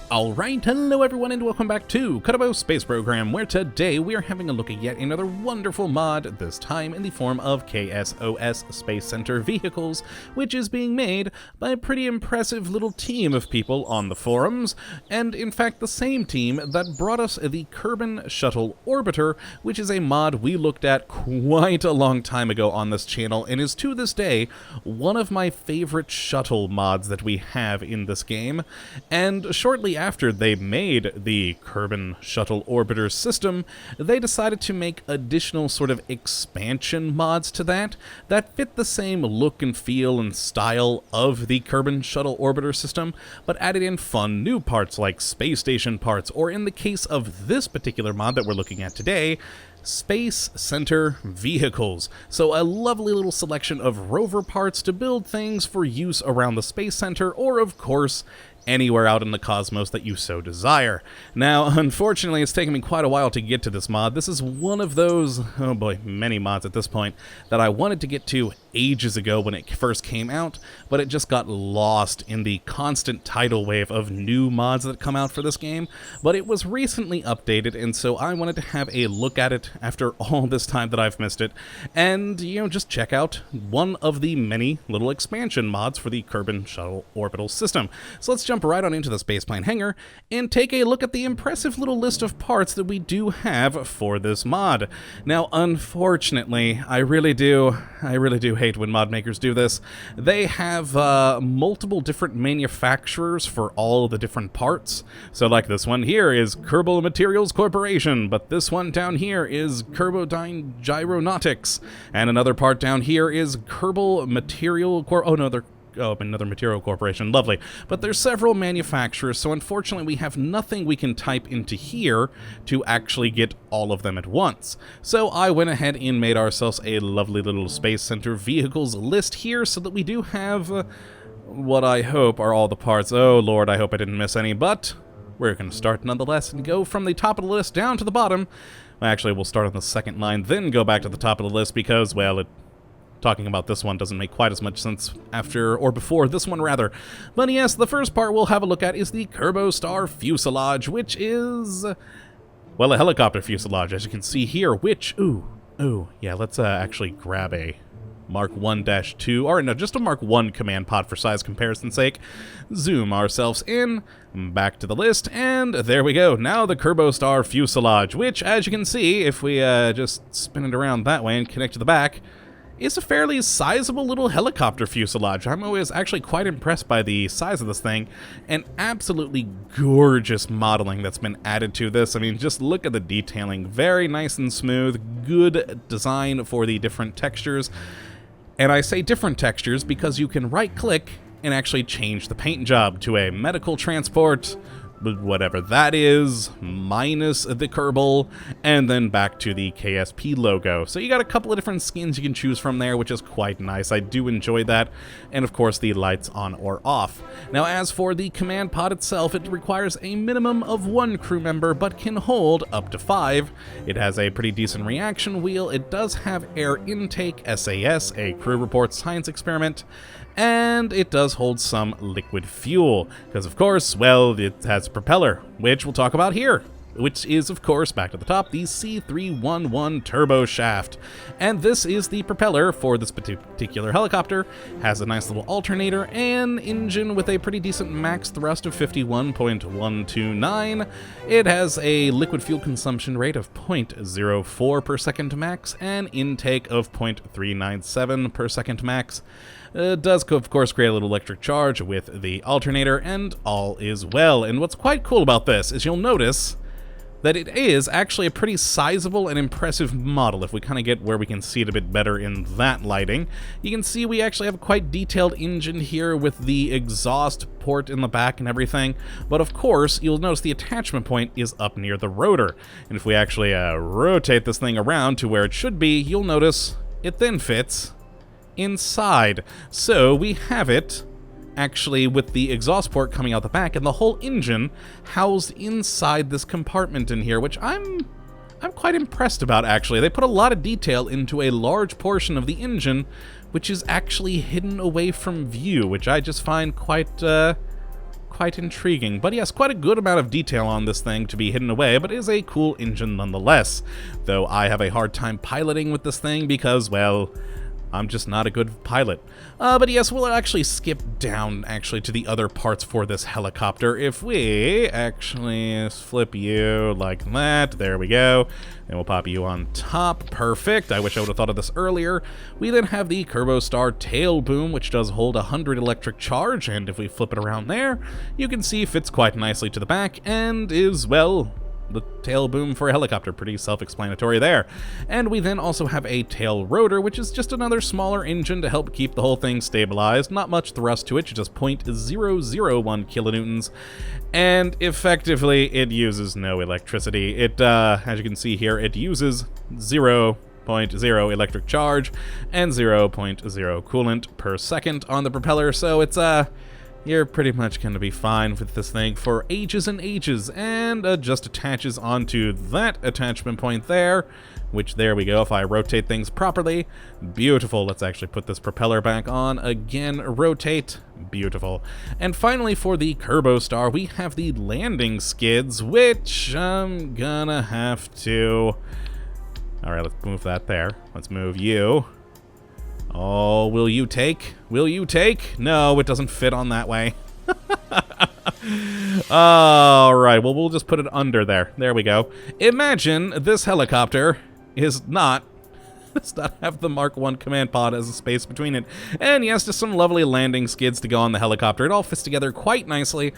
Alright, hello everyone and welcome back to Kottabos Space Program, where today we are having a look at yet another wonderful mod, this time in the form of KSOS Space Center vehicles, which is being made by a pretty impressive little team of people on the forums, and in fact the same team that brought us the Kerbin Shuttle Orbiter, which is a mod we looked at quite a long time ago on this channel, and is to this day one of my favorite shuttle mods that we have in this game. And shortly after they made the Kerbin Shuttle Orbiter system, they decided to make additional sort of expansion mods to that fit the same look and feel and style of the Kerbin Shuttle Orbiter system, but added in fun new parts like space station parts, or in the case of this particular mod that we're looking at today, Space Center vehicles. So a lovely little selection of rover parts to build things for use around the Space Center, or of course, anywhere out in the cosmos that you so desire. Now, unfortunately, it's taken me quite a while to get to this mod. This is one of those, oh boy, many mods at this point, that I wanted to get to ages ago when it first came out, but it just got lost in the constant tidal wave of new mods that come out for this game. But it was recently updated, and so I wanted to have a look at it after all this time that I've missed it, and, you know, just check out one of the many little expansion mods for the Kerbin Shuttle Orbital system. So let's jump right on into the spaceplane hangar and take a look at the impressive little list of parts that we do have for this mod. Now, unfortunately, I really do hate when mod makers do this. They have multiple different manufacturers for all the different parts. So like this one here is Kerbal Materials Corporation, but this one down here is Kerbonauts Gyronautics, and another part down here is Kerbal Material another material corporation. Lovely. But there's several manufacturers, so unfortunately we have nothing we can type into here to actually get all of them at once. So I went ahead and made ourselves a lovely little Space Center vehicles list here so that we do have what I hope are all the parts. Oh lord, I hope I didn't miss any, but we're going to start nonetheless and go from the top of the list down to the bottom. Actually, we'll start on the second line, then go back to the top of the list because, well, talking about this one doesn't make quite as much sense after, or before this one rather. But yes, the first part we'll have a look at is the Kerbostar fuselage, which is, well, a helicopter fuselage, as you can see here, which, yeah, let's actually grab a Mark 1-2, or no, just a Mark 1 command pod for size comparison's sake. Zoom ourselves in, back to the list, and there we go. Now the Kerbostar fuselage, which, as you can see, if we just spin it around that way and connect to the back, is a fairly sizable little helicopter fuselage. I'm always actually quite impressed by the size of this thing, and absolutely gorgeous modeling that's been added to this. I mean, just look at the detailing. Very nice and smooth, good design for the different textures. And I say different textures because you can right-click and actually change the paint job to a medical transport, whatever that is, minus the Kerbal, and then back to the KSP logo. So you got a couple of different skins you can choose from there, which is quite nice. I do enjoy that. And of course the lights on or off. Now as for the command pod itself, it requires a minimum of 1 crew member, but can hold up to 5. It has a pretty decent reaction wheel. It does have air intake, SAS, a crew report science experiment, and it does hold some liquid fuel, because of course, well, it has a propeller, which we'll talk about here, which is, of course, back to the top, the C311 turbo shaft. And this is the propeller for this particular helicopter. Has a nice little alternator and engine with a pretty decent max thrust of 51.129. It has a liquid fuel consumption rate of 0.04 per second max and intake of 0.397 per second max. It does, of course, create a little electric charge with the alternator, and all is well. And what's quite cool about this is you'll notice that it is actually a pretty sizable and impressive model. If we kind of get where we can see it a bit better in that lighting, you can see we actually have a quite detailed engine here with the exhaust port in the back and everything. But of course, you'll notice the attachment point is up near the rotor. And if we actually rotate this thing around to where it should be, you'll notice it then fits inside. So we have it actually with the exhaust port coming out the back and the whole engine housed inside this compartment in here, which I'm quite impressed about, actually. They put a lot of detail into a large portion of the engine, which is actually hidden away from view, which I just find quite quite intriguing. But yes, quite a good amount of detail on this thing to be hidden away, but it is a cool engine nonetheless. Though I have a hard time piloting with this thing because, well, I'm just not a good pilot. But yes, we'll actually skip down to the other parts for this helicopter. If we actually flip you like that, there we go. And we'll pop you on top. Perfect. I wish I would have thought of this earlier. We then have the Kerbostar tail boom, which does hold 100 electric charge. And if we flip it around there, you can see fits quite nicely to the back and is, well, the tail boom for a helicopter, pretty self-explanatory there. And we then also have a tail rotor, which is just another smaller engine to help keep the whole thing stabilized. Not much thrust to it, just 0.001 kilonewtons. And effectively, it uses no electricity. It, as you can see here, it uses 0.0 electric charge and 0.0 coolant per second on the propeller, so it's, you're pretty much going to be fine with this thing for ages and ages, and just attaches onto that attachment point there, which, there we go, if I rotate things properly, beautiful. Let's actually put this propeller back on, again, rotate, beautiful. And finally, for the Kerbostar, we have the landing skids, which I'm gonna have to... Alright, let's move that there. Let's move you. Oh, will you take? Will you take? No, it doesn't fit on that way. Alright, well, we'll just put it under there. There we go. Imagine this helicopter does not have the Mark 1 command pod as a space between it. And yes, just some lovely landing skids to go on the helicopter. It all fits together quite nicely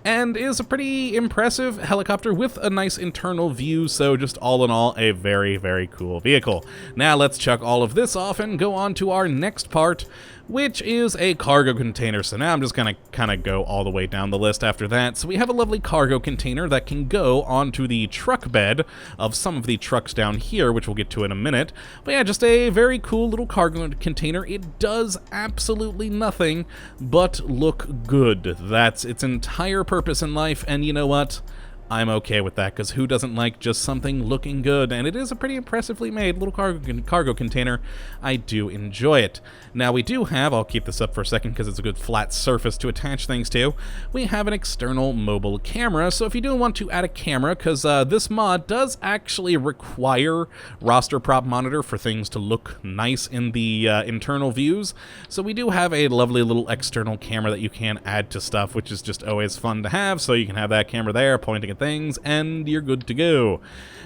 and is a pretty impressive helicopter with a nice internal view, so just all in all, a very, very cool vehicle. Now let's chuck all of this off and go on to our next part, which is a cargo container. So now I'm just going to kind of go all the way down the list after that. So we have a lovely cargo container that can go onto the truck bed of some of the trucks down here, which we'll get to in a minute. But yeah, just a very cool little cargo container. It does absolutely nothing but look good. That's its entire purpose in life, and you know what? I'm okay with that, because who doesn't like just something looking good? And it is a pretty impressively made little cargo container. I do enjoy it. Now we do have, I'll keep this up for a second because it's a good flat surface to attach things to, we have an external mobile camera. So if you do want to add a camera, because this mod does actually require roster prop monitor for things to look nice in the internal views. So we do have a lovely little external camera that you can add to stuff, which is just always fun to have. So you can have that camera there pointing at things, and you're good to go.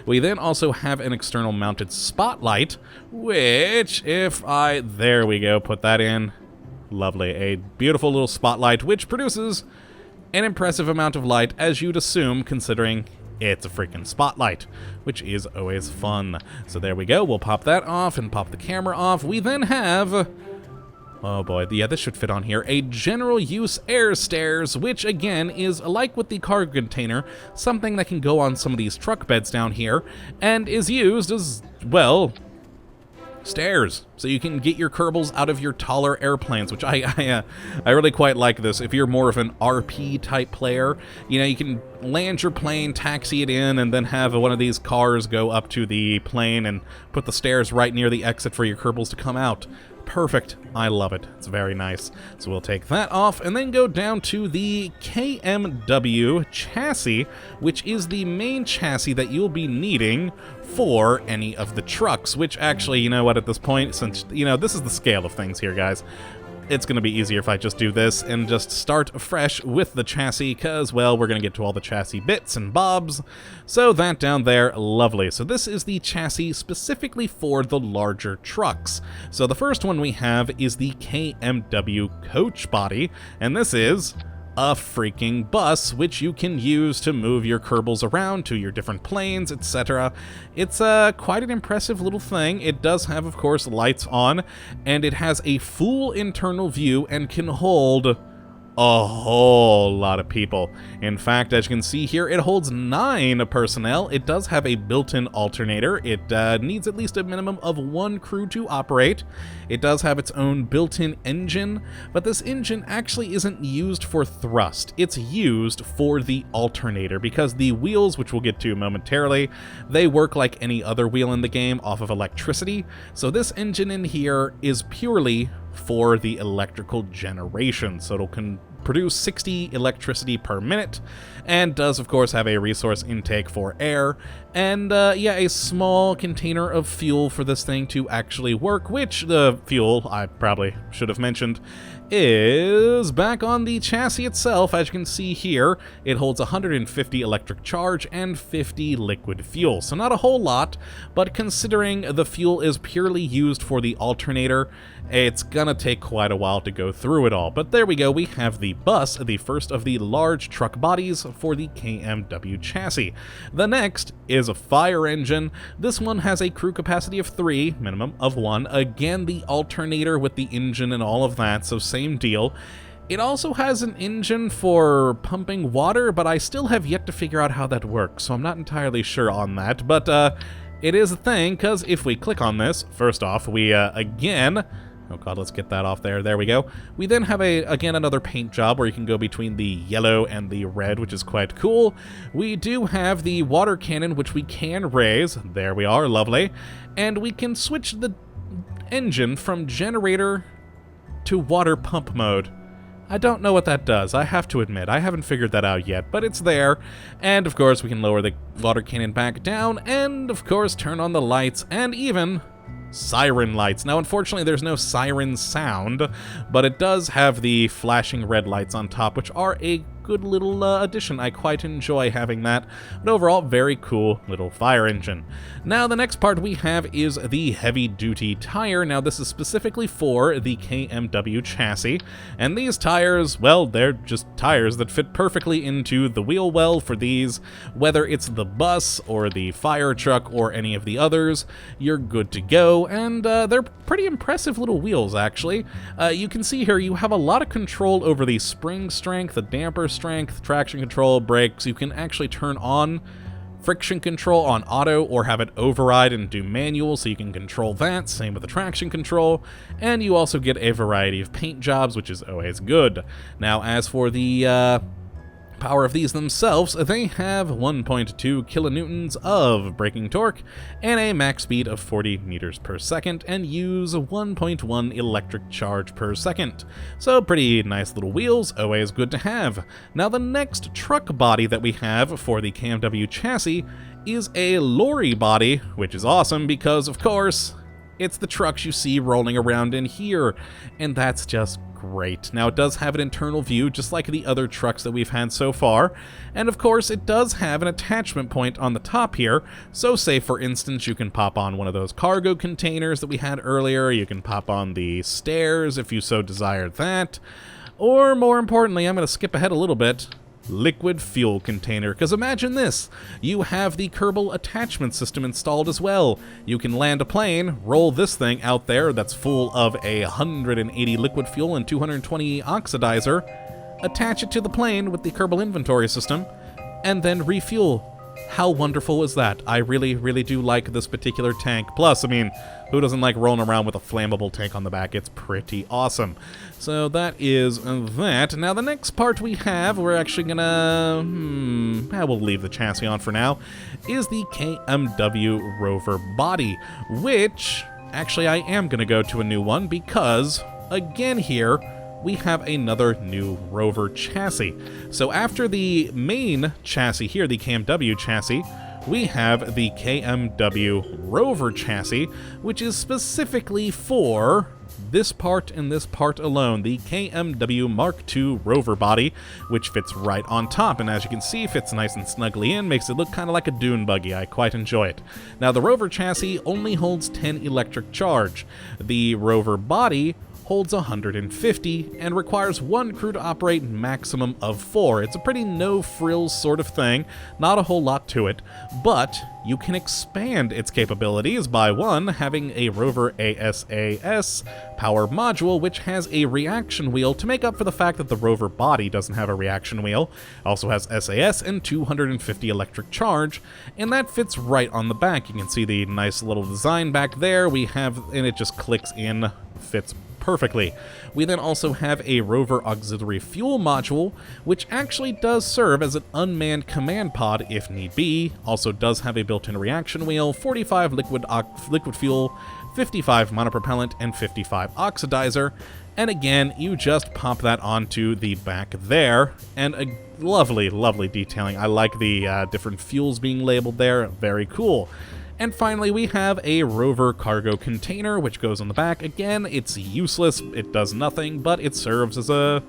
We then also have an external mounted spotlight, which there we go, put that in. Lovely. A beautiful little spotlight, which produces an impressive amount of light, as you'd assume, considering it's a freaking spotlight, which is always fun. So there we go. We'll pop that off and pop the camera off. We then have... oh boy, yeah, this should fit on here. A general use air stairs, which again is, like with the cargo container, something that can go on some of these truck beds down here, and is used as, well, stairs. So you can get your Kerbals out of your taller airplanes, which I really quite like this. If you're more of an RP type player, you know, you can land your plane, taxi it in, and then have one of these cars go up to the plane and put the stairs right near the exit for your Kerbals to come out. Perfect. I love it. It's very nice. So we'll take that off and then go down to the KMW chassis, which is the main chassis that you'll be needing for any of the trucks, which actually, you know what, at this point, since, you know, this is the scale of things here, guys, it's going to be easier if I just do this and just start afresh with the chassis, because, well, we're going to get to all the chassis bits and bobs. So that down there, lovely. So this is the chassis specifically for the larger trucks. So the first one we have is the KMW coach body, and this is a freaking bus, which you can use to move your Kerbals around to your different planes, etc. It's quite an impressive little thing. It does have, of course, lights on, and it has a full internal view and can hold a whole lot of people. In fact, as you can see here, it holds 9 personnel. It does have a built-in alternator. It needs at least a minimum of 1 crew to operate. It does have its own built-in engine, but this engine actually isn't used for thrust. It's used for the alternator, because the wheels, which we'll get to momentarily, they work like any other wheel in the game off of electricity. So this engine in here is purely for the electrical generation, so it'll produce 60 electricity per minute, and does of course have a resource intake for air, and yeah, a small container of fuel for this thing to actually work, which the fuel, I probably should have mentioned, is back on the chassis itself. As you can see here, it holds 150 electric charge and 50 liquid fuel, so not a whole lot, but considering the fuel is purely used for the alternator, it's gonna take quite a while to go through it all. But there we go, we have the bus, the first of the large truck bodies for the KMW chassis. The next is a fire engine. This one has a crew capacity of 3, minimum of 1. Again, the alternator with the engine and all of that, so same deal. It also has an engine for pumping water, but I still have yet to figure out how that works, so I'm not entirely sure on that. But it is a thing, because if we click on this, first off, we again... Oh god, let's get that off there. There we go. We then have again another paint job where you can go between the yellow and the red, which is quite cool. We do have the water cannon, which we can raise. There we are, lovely. And we can switch the engine from generator to water pump mode. I don't know what that does, I have to admit. I haven't figured that out yet, but it's there. And of course, we can lower the water cannon back down, and of course, turn on the lights, and even siren lights. Now, unfortunately, there's no siren sound, but it does have the flashing red lights on top, which are a good little addition. I quite enjoy having that, but overall, very cool little fire engine. Now, the next part we have is the heavy-duty tire. Now, this is specifically for the KMW chassis, and these tires, well, they're just tires that fit perfectly into the wheel well for these. Whether it's the bus or the fire truck or any of the others, you're good to go, and they're pretty impressive little wheels, actually. You can see here you have a lot of control over the spring strength, the damper strength, traction control, brakes. You can actually turn on friction control on auto or have it override and do manual, so you can control that. Same with the traction control. And you also get a variety of paint jobs, which is always good. Now, as for the power of these themselves, they have 1.2 kilonewtons of braking torque and a max speed of 40 meters per second, and use 1.1 electric charge per second. So pretty nice little wheels, always good to have. Now, the next truck body that we have for the KMW chassis is a Lorry body, which is awesome because, of course, it's the trucks you see rolling around in here, and that's just great. Now, it does have an internal view, just like the other trucks that we've had so far, and of course, it does have an attachment point on the top here, so say, for instance, you can pop on one of those cargo containers that we had earlier, you can pop on the stairs if you so desire that, or more importantly, I'm going to skip ahead a little bit, liquid fuel container, because imagine this, you have the Kerbal attachment system installed as well. You can land a plane, roll this thing out there that's full of 180 liquid fuel and 220 oxidizer, attach it to the plane with the Kerbal inventory system, and then refuel. How wonderful is that? I really, really do like this particular tank. Plus, I mean, who doesn't like rolling around with a flammable tank on the back? It's pretty awesome. So that is that. Now, the next part we have, we're actually gonna... we'll leave the chassis on for now, is the KMW Rover body, which, actually, I am gonna go to a new one because, again here, we have another new Rover chassis. So after the main chassis here, the KMW chassis, we have the KMW Rover chassis, which is specifically for this part and this part alone, the KMW Mark II Rover body, which fits right on top, and as you can see, fits nice and snugly in, makes it look kind of like a dune buggy. I quite enjoy it. Now, the Rover chassis only holds 10 electric charge. The Rover body holds 150 and requires 1 crew to operate, maximum of 4. It's a pretty no-frills sort of thing, not a whole lot to it, but you can expand its capabilities by, 1, having a Rover ASAS power module, which has a reaction wheel to make up for the fact that the Rover body doesn't have a reaction wheel. Also has SAS and 250 electric charge, and that fits right on the back. You can see the nice little design back there. We have, and it just clicks in, fits perfectly. We then also have a Rover auxiliary fuel module, which actually does serve as an unmanned command pod if need be. Also does have a built-in reaction wheel, 45 liquid fuel, 55 monopropellant, and 55 oxidizer. And again, you just pop that onto the back there, and a lovely, lovely detailing. I like the different fuels being labeled there. Very cool. And finally, we have a Rover cargo container, which goes on the back. Again, it's useless. It does nothing, but it serves as a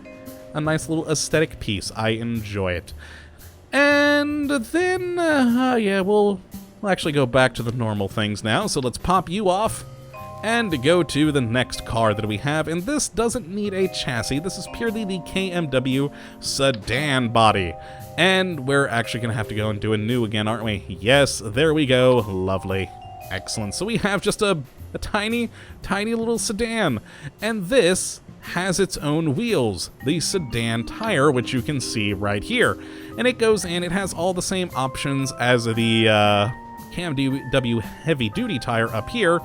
nice little aesthetic piece. I enjoy it. And then, yeah, we'll actually go back to the normal things now. So let's pop you off and go to the next car that we have. And this doesn't need a chassis. This is purely the KMW sedan body. And we're actually going to have to go and do a new again, aren't we? Yes, there we go. Lovely. Excellent. So we have just a tiny, tiny little sedan. And this has its own wheels, the sedan tire, which you can see right here. And it goes in, it has all the same options as the KMW heavy-duty tire up here.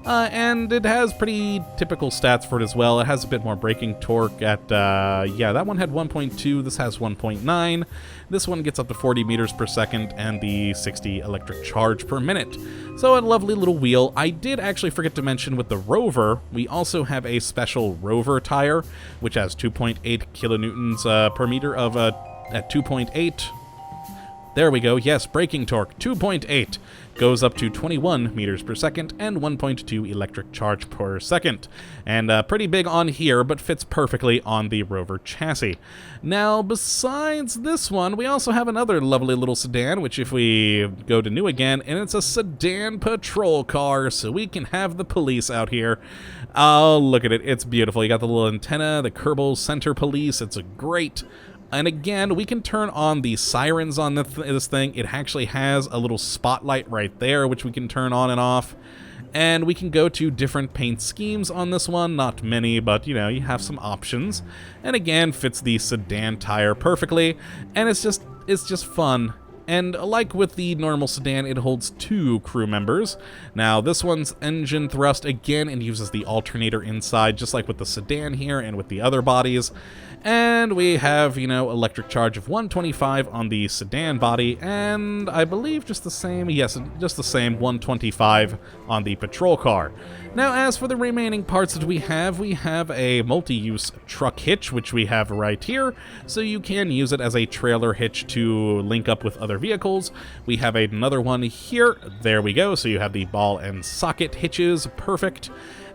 And it has pretty typical stats for it as well. It has a bit more braking torque at, yeah, that one had 1.2, this has 1.9. This one gets up to 40 meters per second and the 60 electric charge per minute. So a lovely little wheel. I did actually forget to mention with the Rover, we also have a special Rover tire, which has 2.8 kilonewtons per meter of, at 2.8. There we go, yes, braking torque, 2.8. Goes up to 21 meters per second and 1.2 electric charge per second. And pretty big on here, but fits perfectly on the Rover chassis. Now, besides this one, we also have another lovely little sedan, which if we go to new again, and it's a sedan patrol car, so we can have the police out here. Oh, look at it, it's beautiful. You got the little antenna, the Kerbal Center Police, it's a great... And again, we can turn on the sirens on this thing. It actually has a little spotlight right there, which we can turn on and off. And we can go to different paint schemes on this one. Not many, but, you know, you have some options. And again, fits the sedan tire perfectly. And it's just fun. And like with the normal sedan, it holds 2 crew members. Now, this one's engine thrust again and uses the alternator inside, just like with the sedan here and with the other bodies. And we have, you know, electric charge of 125 on the sedan body, and I believe just the same, yes, just the same 125 on the patrol car. Now, as for the remaining parts that we have a multi-use truck hitch, which we have right here, so you can use it as a trailer hitch to link up with other vehicles. We have another one here, there we go, so you have the ball and socket hitches, perfect.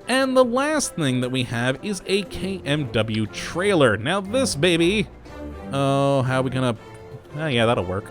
And the last thing that we have is a KMW trailer. Now this baby, oh, how are we gonna, oh yeah, that'll work.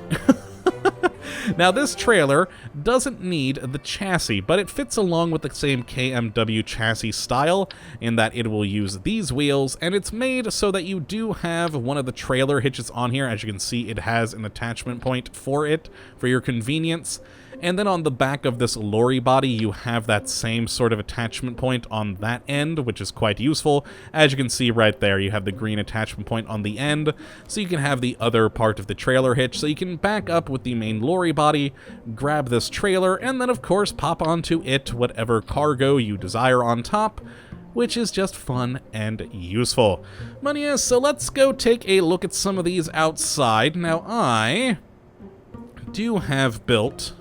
Now this trailer doesn't need the chassis, but it fits along with the same KMW chassis style in that it will use these wheels, and it's made so that you do have one of the trailer hitches on here. As you can see, it has an attachment point for it for your convenience. And then on the back of this Lorry body, you have that same sort of attachment point on that end, which is quite useful. As you can see right there, you have the green attachment point on the end, so you can have the other part of the trailer hitch, so you can back up with the main Lorry body, grab this trailer, and then of course pop onto it whatever cargo you desire on top, which is just fun and useful. But yeah, so let's go take a look at some of these outside. Now I do have built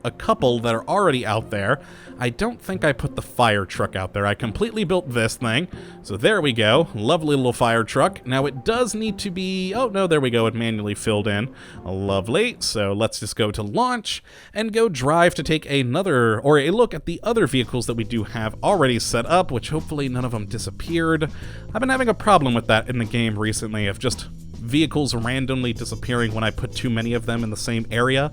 a couple that are already out there. I don't think I put the fire truck out there. I completely built this thing. So there we go. Lovely little fire truck. Now it does need to be... Oh, no, there we go. It manually filled in. Lovely. So let's just go to launch and go drive to take another, or a look at the other vehicles that we do have already set up, which hopefully none of them disappeared. I've been having a problem with that in the game recently, of just vehicles randomly disappearing when I put too many of them in the same area.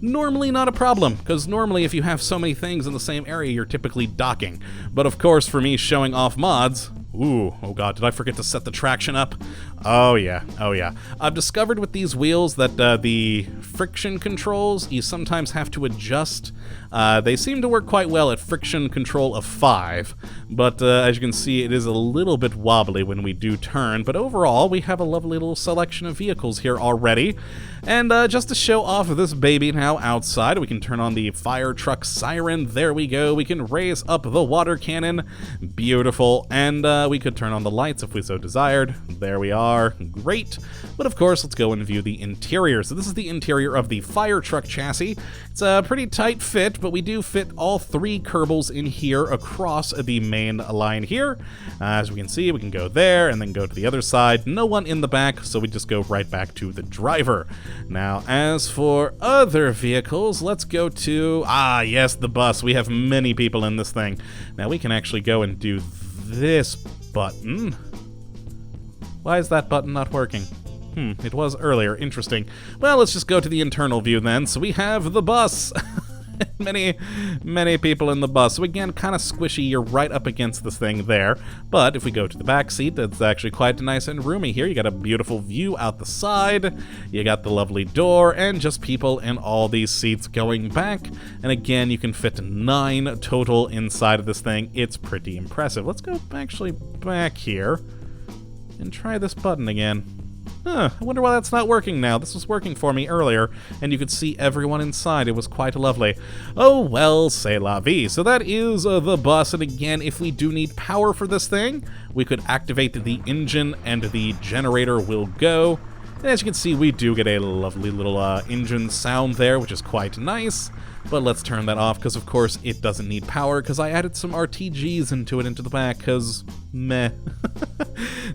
Normally not a problem, because normally if you have so many things in the same area, you're typically docking. But of course, for me showing off mods... Ooh, oh god, did I forget to set the traction up? Oh yeah, oh yeah. I've discovered with these wheels that the friction controls, you sometimes have to adjust. They seem to work quite well at friction control of 5, but as you can see, it is a little bit wobbly when we do turn. But overall, we have a lovely little selection of vehicles here already. And just to show off this baby now outside, we can turn on the fire truck siren. There we go. We can raise up the water cannon. Beautiful. And we could turn on the lights if we so desired. There we are. car. Great. But of course, let's go and view the interior. So this is the interior of the fire truck chassis. It's a pretty tight fit, but we do fit all 3 Kerbals in here across the main line here. As we can see, we can go there and then go to the other side. No one in the back, so we just go right back to the driver. Now, as for other vehicles, let's go to, yes, the bus. We have many people in this thing. Now we can actually go and do this button. Why is that button not working? It was earlier. Interesting. Well, let's just go to the internal view then. So we have the bus. many people in the bus. So again, kind of squishy. You're right up against this thing there. But if we go to the back seat, it's actually quite nice and roomy here. You got a beautiful view out the side. You got the lovely door and just people in all these seats going back. And again, you can fit 9 total inside of this thing. It's pretty impressive. Let's go actually back here and try this button again. I wonder why that's not working now. This was working for me earlier, and you could see everyone inside. It was quite lovely. Oh, well, c'est la vie. So that is the bus, and again, if we do need power for this thing, we could activate the engine, and the generator will go. And as you can see, we do get a lovely little engine sound there, which is quite nice. But let's turn that off, because of course it doesn't need power, because I added some RTGs into the back, because meh.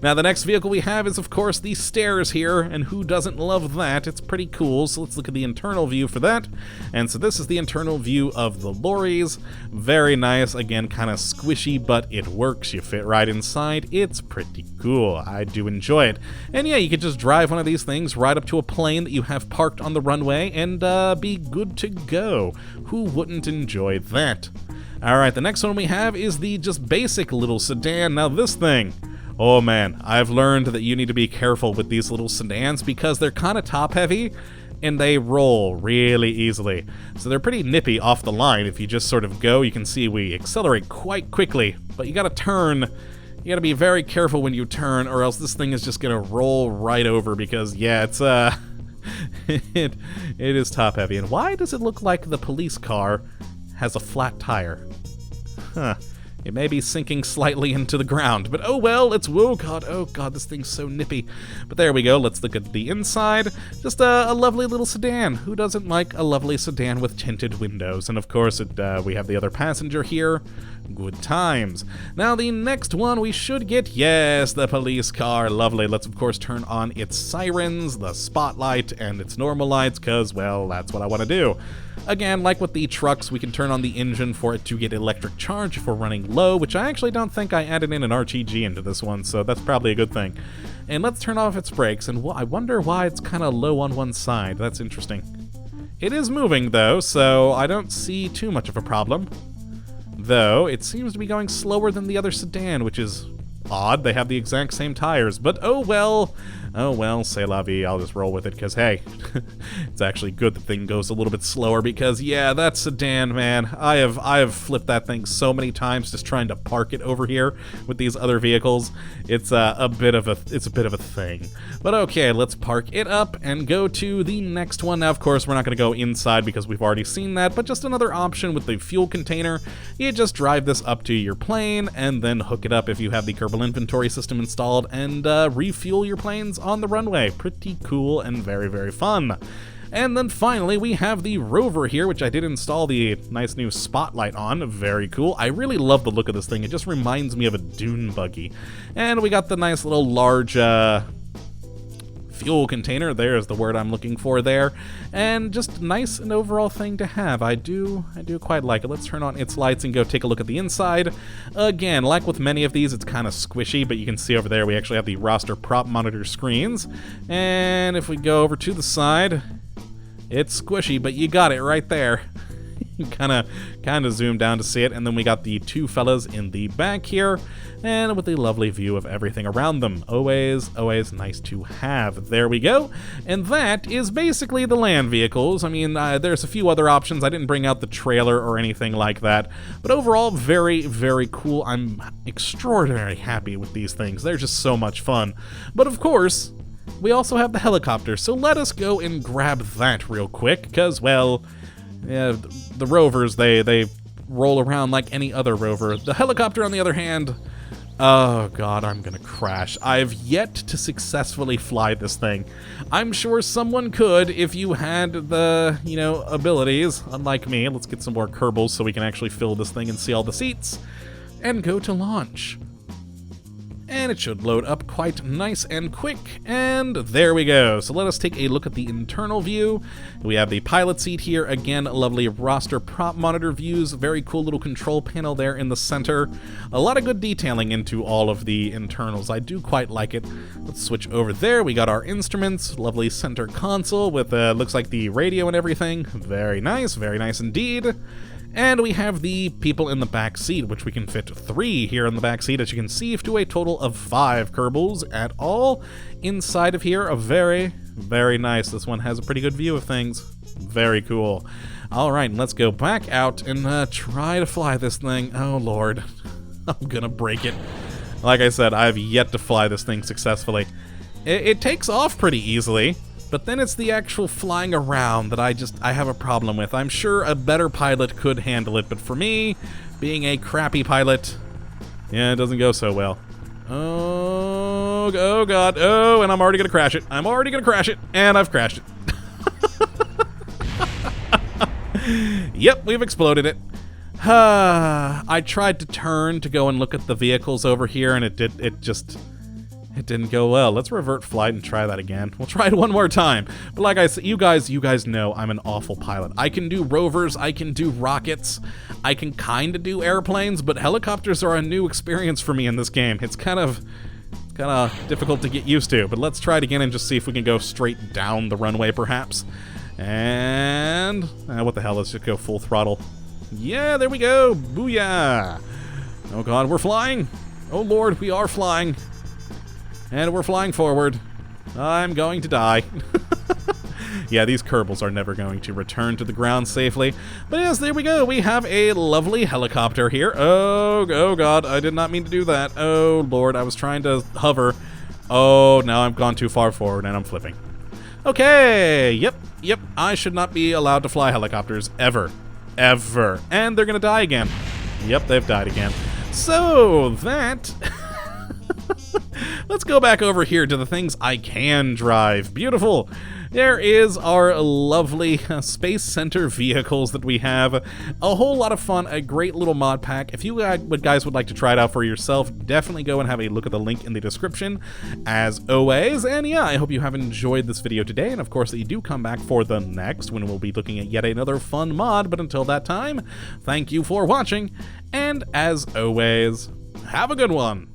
Now the next vehicle we have is of course the stairs here, and who doesn't love that? It's pretty cool, so let's look at the internal view for that. And so this is the internal view of the lorries. Very nice, again kind of squishy, but it works. You fit right inside. It's pretty cool. I do enjoy it. And yeah, you could just drive one of these things right up to a plane that you have parked on the runway and be good to go. Who wouldn't enjoy that? Alright, the next one we have is the just basic little sedan. Now this thing, oh man, I've learned that you need to be careful with these little sedans because they're kind of top heavy and they roll really easily. So they're pretty nippy off the line. If you just sort of go, you can see we accelerate quite quickly, but you gotta turn. You gotta be very careful when you turn, or else this thing is just gonna roll right over because yeah, it's it is top heavy. And why does it look like the police car has a flat tire? Huh. It may be sinking slightly into the ground, but oh well, it's, oh god, this thing's so nippy. But there we go, let's look at the inside. Just a lovely little sedan. Who doesn't like a lovely sedan with tinted windows? And of course, we have the other passenger here. Good times. Now the next one we should get, yes, the police car. Lovely. Let's of course turn on its sirens, the spotlight, and its normal lights, because, well, that's what I want to do. Again, like with the trucks, we can turn on the engine for it to get electric charge if we're running low, which I actually don't think I added in an RTG into this one, so that's probably a good thing. And let's turn off its brakes, and I wonder why it's kind of low on one side. That's interesting. It is moving, though, so I don't see too much of a problem. Though, it seems to be going slower than the other sedan, which is odd. They have the exact same tires, but oh well, c'est la vie. I'll just roll with it, because hey, it's actually good the thing goes a little bit slower, because yeah, that sedan, man, I have flipped that thing so many times just trying to park it over here with these other vehicles. It's a bit of a thing. But okay, let's park it up and go to the next one. Now, of course, we're not going to go inside because we've already seen that, but just another option with the fuel container. You just drive this up to your plane and then hook it up if you have the Kerbal inventory system installed and refuel your planes on the runway. Pretty cool and very, very fun. And then finally, we have the Rover here, which I did install the nice new spotlight on. Very cool. I really love the look of this thing. It just reminds me of a dune buggy. And we got the nice little large fuel container. There's the word I'm looking for there. And just nice and overall thing to have. I do quite like it. Let's turn on its lights and go take a look at the inside. Again, like with many of these, it's kind of squishy, but you can see over there we actually have the roster prop monitor screens. And if we go over to the side, it's squishy, but you got it right there. You kind of zoom down to see it, and then we got the two fellas in the back here, and with a lovely view of everything around them. Always nice to have. There we go, and that is basically the land vehicles. I mean, there's a few other options. I didn't bring out the trailer or anything like that, but overall, very, very cool. I'm extraordinarily happy with these things. They're just so much fun. But of course, we also have the helicopter, so let us go and grab that real quick, because, well, yeah, the Rovers, they roll around like any other Rover. The helicopter, on the other hand, Oh god, I'm gonna crash. I've yet to successfully fly this thing. I'm sure someone could if you had the, abilities, unlike me. Let's get some more Kerbals so we can actually fill this thing and see all the seats. And go to launch. And it should load up quite nice and quick, and there we go. So let us take a look at the internal view. We have the pilot seat here, again, lovely roster prop monitor views, very cool little control panel there in the center. A lot of good detailing into all of the internals. I do quite like it. Let's switch over there. We got our instruments, lovely center console with, looks like the radio and everything. Very nice indeed. And we have the people in the back seat, which we can fit 3 here in the back seat, as you can see, to a total of 5 Kerbals at all. Inside of here, a very, very nice. This one has a pretty good view of things. Very cool. All right, let's go back out and try to fly this thing. Oh, Lord. I'm gonna break it. Like I said, I've yet to fly this thing successfully. It takes off pretty easily. But then it's the actual flying around that I have a problem with. I'm sure a better pilot could handle it, but for me, being a crappy pilot, yeah, it doesn't go so well. Oh god, oh, and I'm already gonna crash it. I'm already gonna crash it, and I've crashed it. Yep, we've exploded it. I tried to turn to go and look at the vehicles over here, and it didn't go well. Let's revert flight and try that again. We'll try it one more time. But like I said, you guys know I'm an awful pilot. I can do rovers, I can do rockets, I can kind of do airplanes, but helicopters are a new experience for me in this game. It's kind of difficult to get used to. But let's try it again and just see if we can go straight down the runway, perhaps. And what the hell? Let's just go full throttle. Yeah, there we go. Booyah! Oh god, we're flying. Oh lord, we are flying. And we're flying forward. I'm going to die. Yeah, these Kerbals are never going to return to the ground safely. But yes, there we go. We have a lovely helicopter here. Oh god, I did not mean to do that. Oh lord, I was trying to hover. Oh, now I've gone too far forward and I'm flipping. Okay, yep, I should not be allowed to fly helicopters ever. And they're gonna die again. Yep, they've died again. So, that... Let's go back over here to the things I can drive. Beautiful. There is our lovely Space Center vehicles that we have. A whole lot of fun, a great little mod pack. If you guys would like to try it out for yourself, definitely go and have a look at the link in the description, as always. And yeah, I hope you have enjoyed this video today, and of course that you do come back for the next, when we'll be looking at yet another fun mod. But until that time, thank you for watching, and as always, have a good one.